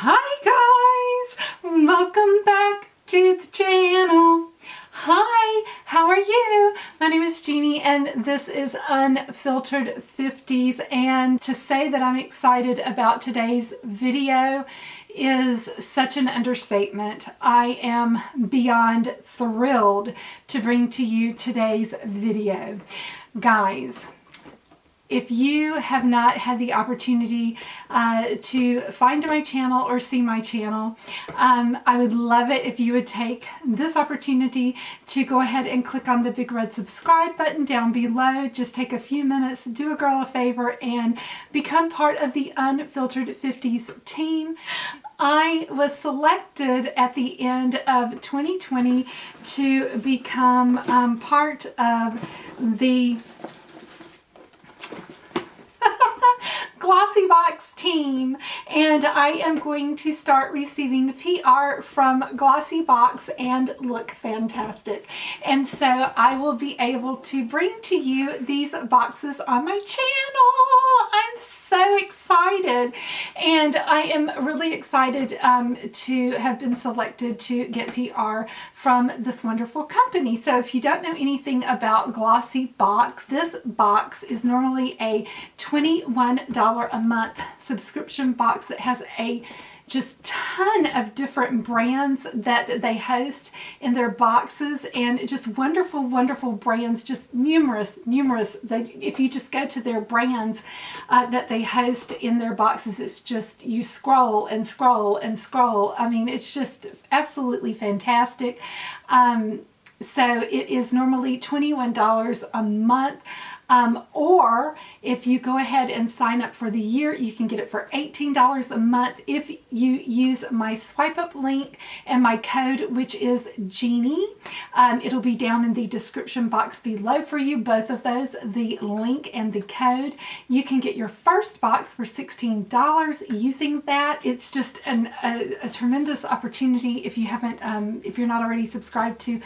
Hi guys, welcome back to the channel. Hi, how are you? My name is Jeannie and this is Unfiltered 50s, and to say that I'm excited about today's video is such an understatement. I am beyond thrilled to bring to you today's video. Guys, if you have not had the opportunity to find my channel or see my channel, I would love it if you would take this opportunity to go ahead and click on the big red subscribe button down below. Just take a few minutes, do a girl a favor, and become part of the Unfiltered 50s team. I was selected at the end of 2020 to become part of the Glossy Box team, and I am going to start receiving PR from Glossy Box and look fantastic. And so I will be able to bring to you these boxes on my channel. I'm so excited, and I am really excited to have been selected to get PR from this wonderful company. So if you don't know anything about Glossy Box, this box is normally a $21 a month subscription box that has a just ton of different brands that they host in their boxes, and just wonderful brands, just numerous. If you just go to their brands that they host in their boxes, it's just, you scroll and scroll and scroll. I mean, it's just absolutely fantastic. So it is normally $21 a month. Or if you go ahead and sign up for the year, you can get it for $18 a month if you use my swipe up link and my code, which is Jeannie. It'll be down in the description box below for you, both of those, the link and the code. You can get your first box for $16 using that. It's just a tremendous opportunity if you haven't, if you're not already subscribed to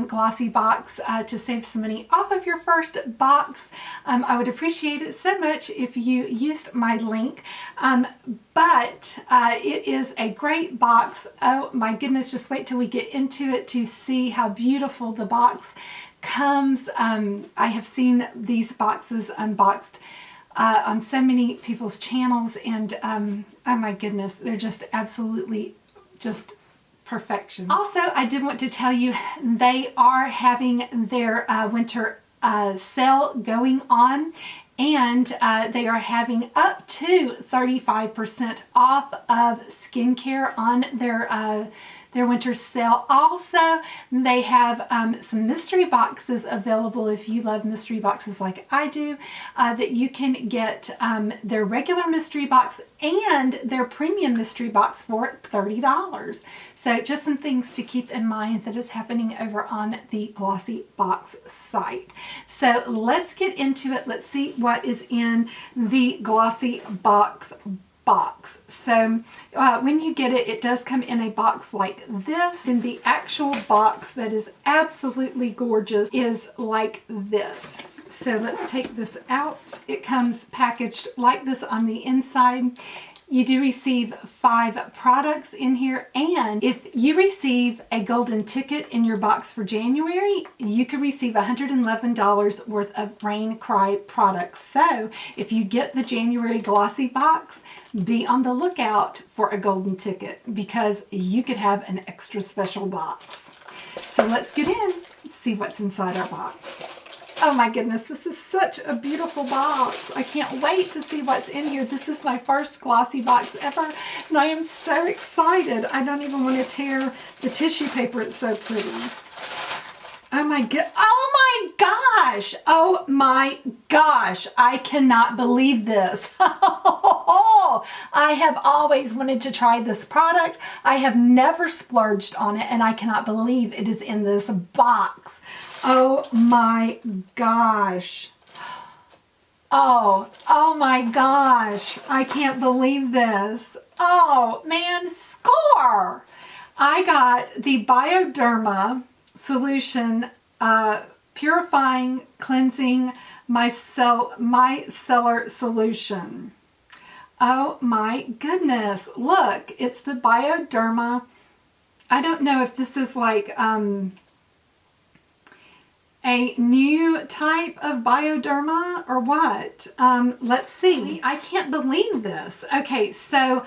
Glossy Box, to save some money off of your first box. I would appreciate it so much if you used my link, but it is a great box. Oh my goodness, just wait till we get into it to see how beautiful the box comes. I have seen these boxes unboxed on so many people's channels, and oh my goodness, they're just absolutely just perfection. Also, I did want to tell you they are having their winter sale going on, and they are having up to 35% off of skincare on their winter sale. Also, they have some mystery boxes available if you love mystery boxes like I do, that you can get their regular mystery box and their premium mystery box for $30. So just some things to keep in mind that is happening over on the Glossy Box site. So let's get into it. Let's see what is in the Glossy Box. So when you get it, it does come in a box like this, and the actual box that is absolutely gorgeous is like this. So let's take this out. It comes packaged like this on the inside. You do receive 5 products in here, and if you receive a golden ticket in your box for January, you could receive $111 worth of Rain Cry products. So if you get the January Glossy Box, be on the lookout for a golden ticket, because you could have an extra special box. So let's get in and see what's inside our box. Oh my goodness, this is such a beautiful box. I can't wait to see what's in here. This is my first Glossy Box ever, and I am so excited. I don't even want to tear the tissue paper. It's so pretty. Oh my god! Oh my gosh! Oh my gosh! I cannot believe this. I have always wanted to try this product. I have never splurged on it, and I cannot believe it is in this box. Oh my gosh. Oh my gosh. I can't believe this. Oh man, score! I got the Bioderma Solution Purifying Cleansing Micellar Solution. Oh my goodness. Look, it's the Bioderma. I don't know if this is like a new type of Bioderma or what. Let's see. I can't believe this. Okay, so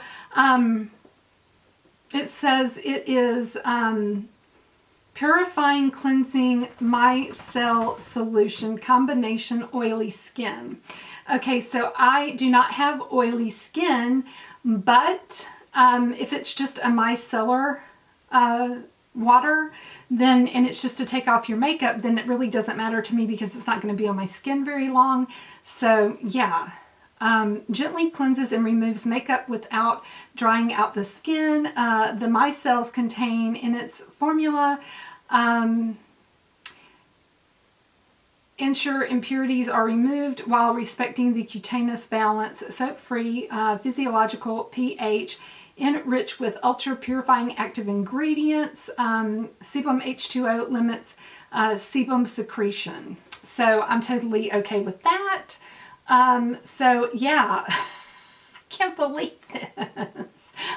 it says it is Purifying Cleansing Micelle Solution Combination Oily Skin. Okay, so I do not have oily skin, but if it's just a micellar water, then, and it's just to take off your makeup, then it really doesn't matter to me because it's not going to be on my skin very long. So yeah, gently cleanses and removes makeup without drying out the skin. The micelles contain in its formula ensure impurities are removed while respecting the cutaneous balance, soap-free, physiological pH, enriched with ultra-purifying active ingredients. Sebum H2O limits sebum secretion. So I'm totally okay with that. So yeah, I can't believe this.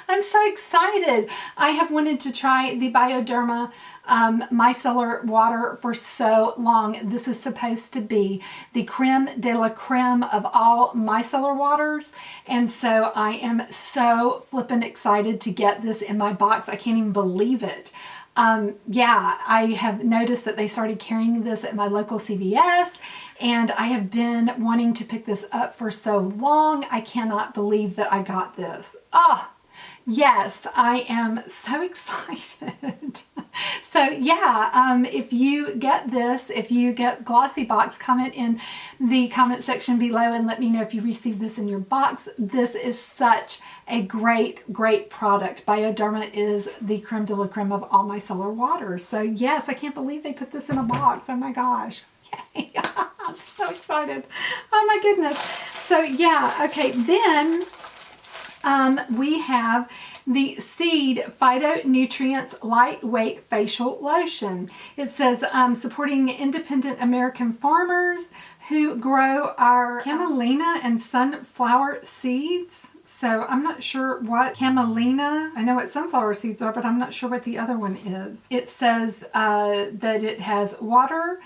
I'm so excited. I have wanted to try the Bioderma micellar water for so long. This is supposed to be the creme de la creme of all micellar waters, and so I am so flippin' excited to get this in my box. I can't even believe it. Yeah, I have noticed that they started carrying this at my local CVS, and I have been wanting to pick this up for so long. I cannot believe that I got this. Oh, yes, I am so excited. So yeah, if you get this, if you get Glossy Box, comment in the comment section below and let me know if you received this in your box. This is such a great product. Bioderma is the creme de la creme of all micellar waters. So yes, I can't believe they put this in a box. Oh my gosh. Yay. I'm so excited. Oh my goodness. So yeah, okay, then we have the Seed Phytonutrients Lightweight Facial Lotion. It says supporting independent American farmers who grow our camelina and sunflower seeds. So I'm not sure what camelina, I know what sunflower seeds are, but I'm not sure what the other one is. It says that it has water,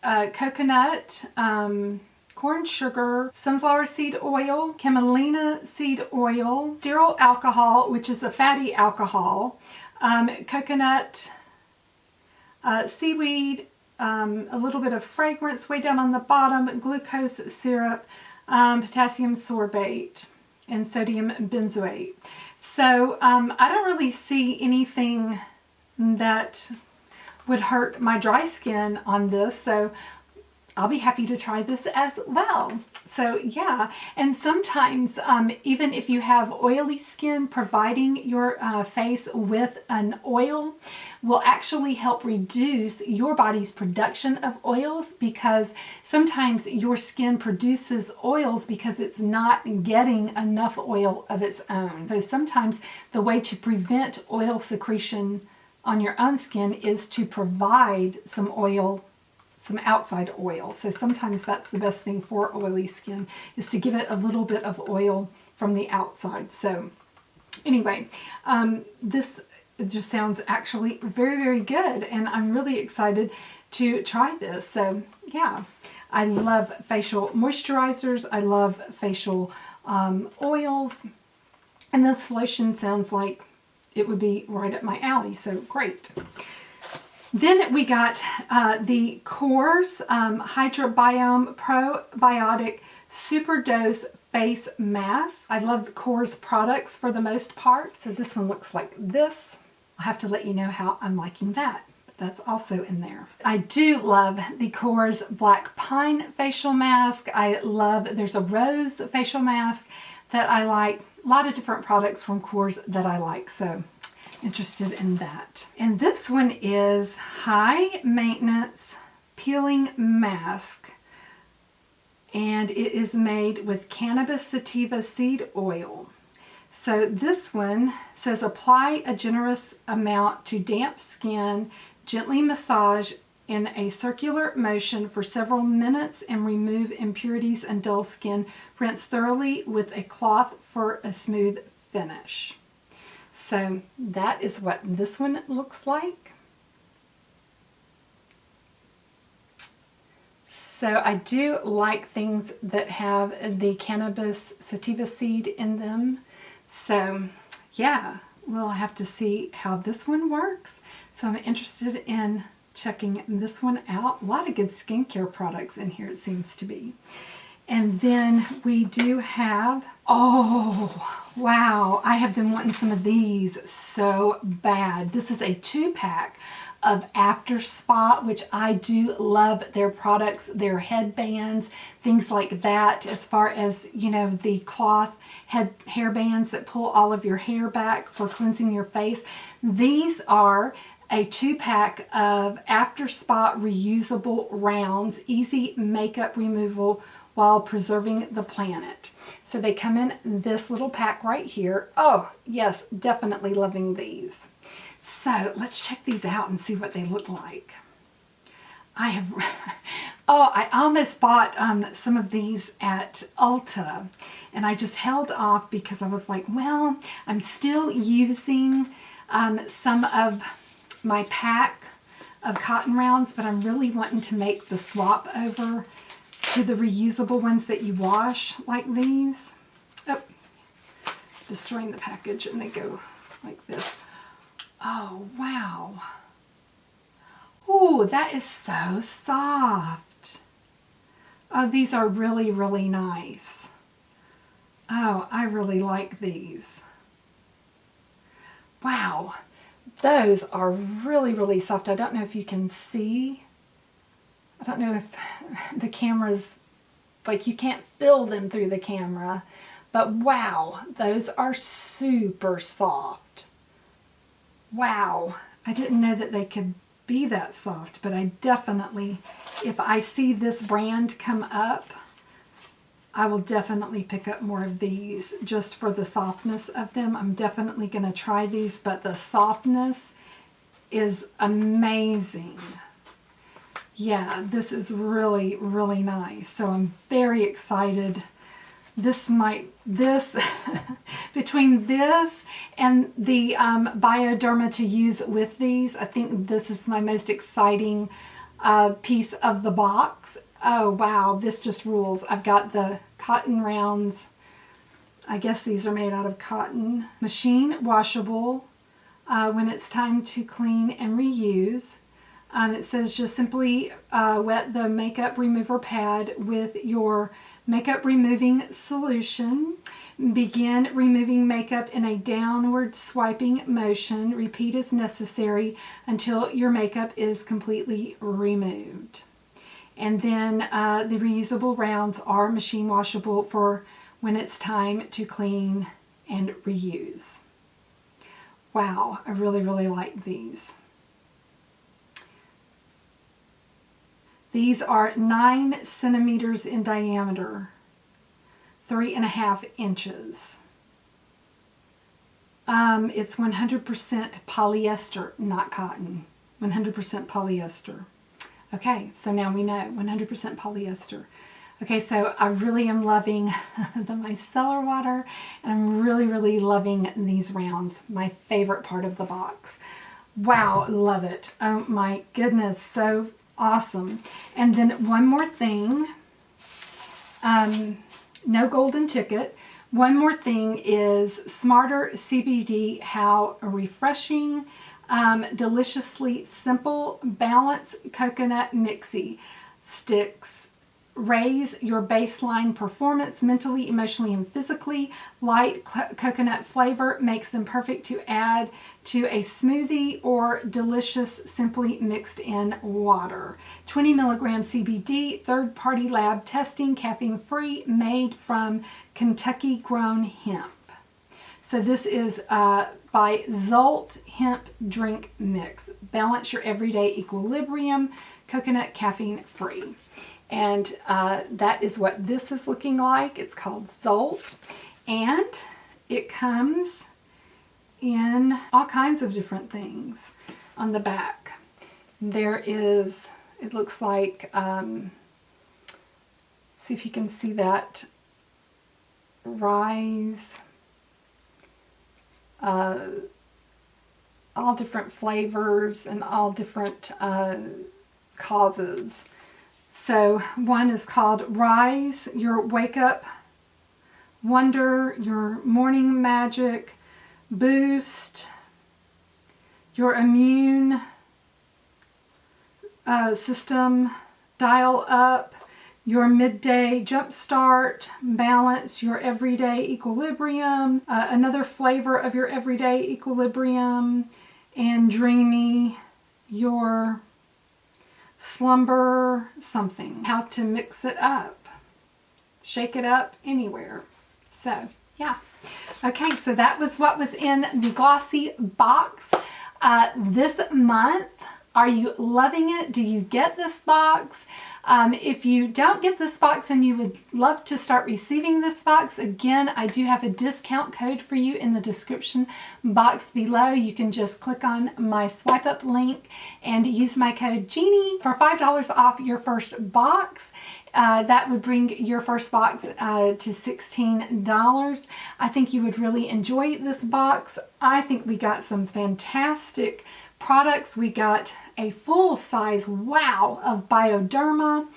coconut, corn sugar, sunflower seed oil, camelina seed oil, stearyl alcohol, which is a fatty alcohol, coconut, seaweed, a little bit of fragrance way down on the bottom, glucose syrup, potassium sorbate, and sodium benzoate. So I don't really see anything that would hurt my dry skin on this, so I'll be happy to try this as well. So yeah, and sometimes even if you have oily skin, providing your face with an oil will actually help reduce your body's production of oils, because sometimes your skin produces oils because it's not getting enough oil of its own. So sometimes the way to prevent oil secretion on your own skin is to provide some oil, some outside oil. So sometimes that's the best thing for oily skin, is to give it a little bit of oil from the outside. So anyway, this just sounds actually very good, and I'm really excited to try this. So yeah, I love facial moisturizers. I love facial oils, and this lotion sounds like it would be right up my alley. So great. Then we got the Core's Hydrobiome Probiotic Super Dose Face Mask. I love Core's products for the most part. So this one looks like this. I'll have to let you know how I'm liking that. But that's also in there. I do love the Core's Black Pine Facial Mask. I love, there's a Rose Facial Mask that I like. A lot of different products from Core's that I like. So interested in that. And this one is High Maintenance Peeling Mask, and it is made with cannabis sativa seed oil. So this one says apply a generous amount to damp skin, gently massage in a circular motion for several minutes and remove impurities and dull skin. Rinse thoroughly with a cloth for a smooth finish. So that is what this one looks like. So I do like things that have the cannabis sativa seed in them. So yeah, we'll have to see how this one works. So I'm interested in checking this one out. A lot of good skincare products in here, it seems to be. And then we do have, oh, wow, I have been wanting some of these so bad. This is a 2-pack of After Spa, which I do love their products, their headbands, things like that, as far as, you know, the cloth hair bands that pull all of your hair back for cleansing your face. These are a 2-pack of After Spa reusable rounds, easy makeup removal while preserving the planet. So they come in this little pack right here. Oh, yes, definitely loving these. So let's check these out and see what they look like. I almost bought some of these at Ulta, and I just held off because I was like, well, I'm still using some of my pack of cotton rounds, but I'm really wanting to make the swap over to the reusable ones that you wash, like these. Oh, destroying the package, and they go like this. Oh, wow. Oh, that is so soft. Oh, these are really, really nice. Oh, I really like these. Wow. Those are really, really soft. I don't know if you can see. I don't know if the camera's, like, you can't feel them through the camera. But wow, those are super soft. Wow, I didn't know that they could be that soft, but I definitely, if I see this brand come up, I will definitely pick up more of these just for the softness of them. I'm definitely going to try these, but the softness is amazing. Yeah, this is really, really nice. So I'm very excited. Between this and the Bioderma to use with these, I think this is my most exciting piece of the box. Oh wow, this just rules. I've got the cotton rounds. I guess these are made out of cotton. Machine washable when it's time to clean and reuse. It says just simply wet the makeup remover pad with your makeup removing solution. Begin removing makeup in a downward swiping motion. Repeat as necessary until your makeup is completely removed. And then the reusable rounds are machine washable for when it's time to clean and reuse. Wow, I really, really like these. These are 9 centimeters in diameter, 3.5 inches. It's 100% polyester, not cotton. 100% polyester. Okay, so now we know, 100% polyester. Okay, so I really am loving the micellar water, and I'm really, really loving these rounds. My favorite part of the box. Wow, love it. Oh my goodness, so awesome. And then one more thing, no golden ticket. One more thing is Smarter CBD, how refreshing, deliciously simple, balanced coconut mixie sticks. Raise your baseline performance mentally, emotionally, and physically. Light coconut flavor makes them perfect to add to a smoothie or delicious simply mixed in water. 20 milligram CBD, third-party lab testing, caffeine-free, made from Kentucky-grown hemp. So this is by Zolt Hemp Drink Mix. Balance your everyday equilibrium, coconut caffeine-free. And that is what this is looking like. It's called Zolt. And it comes in all kinds of different things on the back. There is It looks like, see if you can see that, Rise, all different flavors and all different causes. So one is called Rise, your Wake Up Wonder, your Morning Magic, Boost, your Immune System, Dial Up, your Midday Jumpstart, Balance, your Everyday Equilibrium, another flavor of your Everyday Equilibrium, and Dreamy, your Slumber something. How to mix it up. Shake it up anywhere. So, yeah. Okay, so that was what was in the Glossy box this month. Are you loving it? Do you get this box? If you don't get this box and you would love to start receiving this box, again, I do have a discount code for you in the description box below. You can just click on my swipe up link and use my code Jeannie for $5 off your first box. That would bring your first box to $16. I think you would really enjoy this box. I think we got some fantastic products. We got a full-size wow of Bioderma.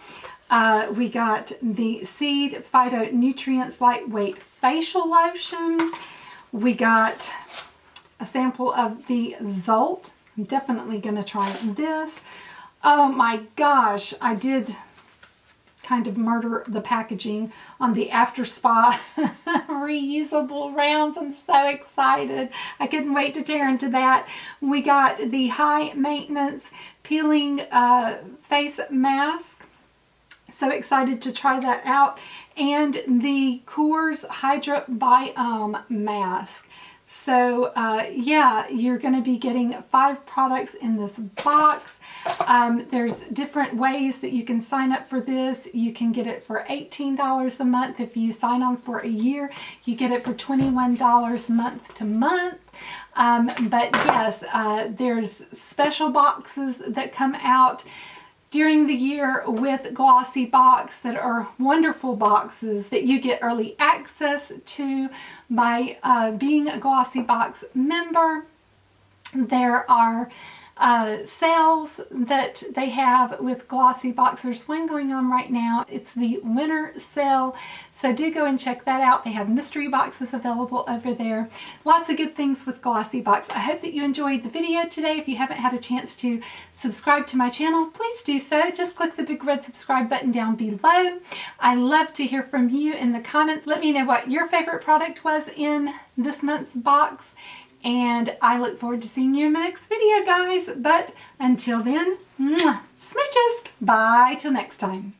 We got the Seed Phytonutrients Lightweight Facial Lotion. We got a sample of the Zolt. I'm definitely going to try this. Oh my gosh, I did kind of murder the packaging on the After Spa reusable rounds. I'm so excited. I couldn't wait to tear into that. We got the High Maintenance Peeling Face Mask. So excited to try that out. And the Coors Hydra Biome Mask. So yeah, you're going to be getting 5 products in this box. There's different ways that you can sign up for this. You can get it for $18 a month. If you sign on for a year, you get it for $21 month to month. But yes, there's special boxes that come out during the year with Glossy Box that are wonderful boxes that you get early access to by being a Glossy Box member. There are sales that they have with Glossy Box. There's one going on right now. It's the winter sale, so do go and check that out. They have mystery boxes available over there. Lots of good things with Glossy Box. I hope that you enjoyed the video today. If you haven't had a chance to subscribe to my channel, please do so. Just click the big red subscribe button down below. I love to hear from you in the comments. Let me know what your favorite product was in this month's box. And I look forward to seeing you in my next video, guys. But until then, smooches. Bye till next time.